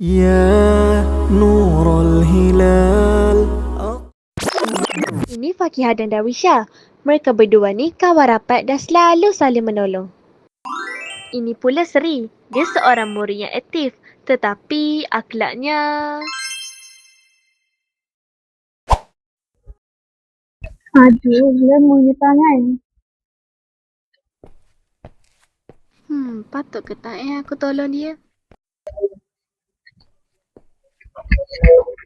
يا نور الهلال. Ini Fakihah dan Darwisha. Mereka berdua ni kawan rapat dan selalu saling menolong. Ini pula Seri. Dia seorang murid yang aktif. Tetapi akhlaknya... Aduh, lemahnya tangan. Patut ke tak aku tolong dia?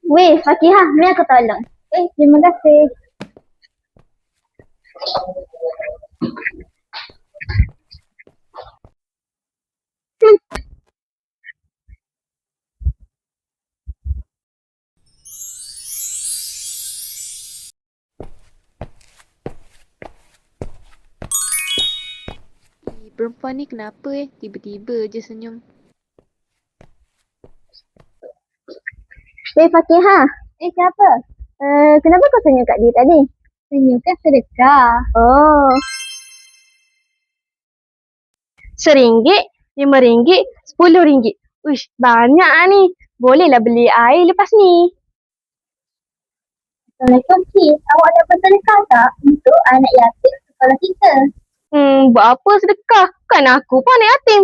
Weh, Fakihah, ni aku tolong. Terima kasih. Perempuan ni kenapa tiba-tiba je senyum. Weh, Fakihah. Siapa? Kenapa kau senyum kat dia tadi? Senyum kan sedekah. Oh. RM1, RM5, RM10. Uish, banyak ni. Bolehlah beli air lepas ni. Assalamualaikum, Cik. Awak dapat sedekah tak untuk anak yatim sekolah kita? Buat apa sedekah? Kan aku pun anak yatim.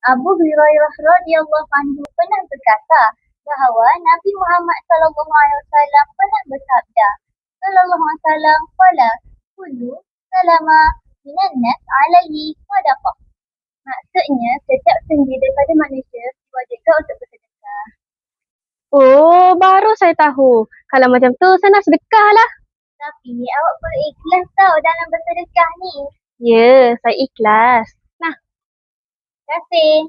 Abu Hurairah radhiyallahu anhu pernah berkata bahawa Nabi Muhammad SAW pernah bersabda, sallallahu alaihi wasallam, qala kullu salama minan nas alaihi sadaqah. Maksudnya, setiap sendi daripada manusia diwajibkan untuk bersedekah. Oh, baru saya tahu. Kalau macam tu, saya nak sedekah lah. Tapi awak perlu ikhlas tau dalam bersedekah ni. Ya, saya ikhlas. Nah. Terima kasih.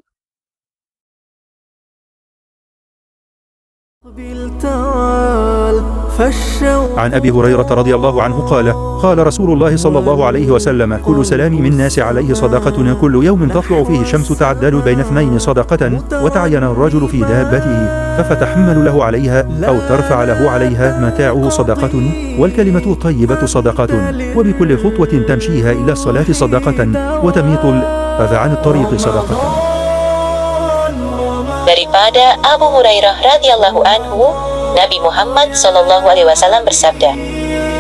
عن أبي هريرة رضي الله عنه قال قال رسول الله صلى الله عليه وسلم كل سلام من الناس عليه صدقة كل يوم تطلع فيه الشمس تعدل بين اثنين صدقة وتعين الرجل في دابته ففتحمل له عليها أو ترفع له عليها متاعه صدقة والكلمة الطيبة صدقة وبكل خطوة تمشيها إلى الصلاة صدقة وتميط الأذى عن الطريق صدقة. Daripada Abu Hurairah radhiyallahu anhu, Nabi Muhammad SAW bersabda,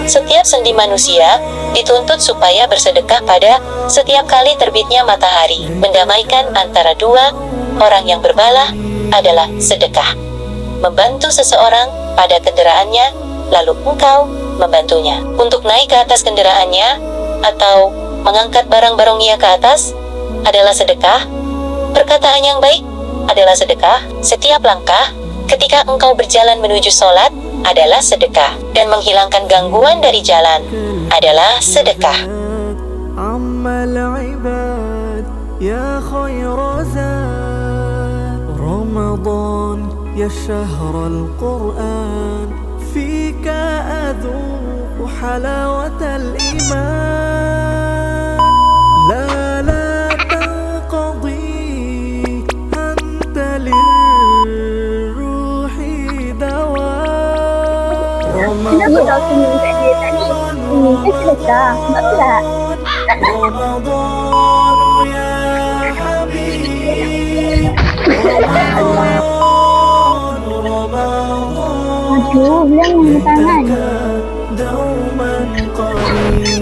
setiap sendi manusia dituntut supaya bersedekah pada setiap kali terbitnya matahari. Mendamaikan antara dua orang yang berbalah adalah sedekah. Membantu seseorang pada kendaraannya, lalu engkau membantunya untuk naik ke atas kendaraannya atau mengangkat barang-barang ia ke atas adalah sedekah. Perkataan yang baik adalah sedekah. Setiap langkah ketika engkau berjalan menuju sholat adalah sedekah, dan menghilangkan gangguan dari jalan adalah sedekah. عمل عباد يا خير زاد رمضان يا شهر القرآن فيك أذوق حلاوة الإيمان لا تنقضي أنت للروح دواء Kenapa kau senyum kat dia tadi? Ini kan sedekah. Maksudlah. رمضان يا حبيب رمضان Aduh, bilang tangan. دوما قريب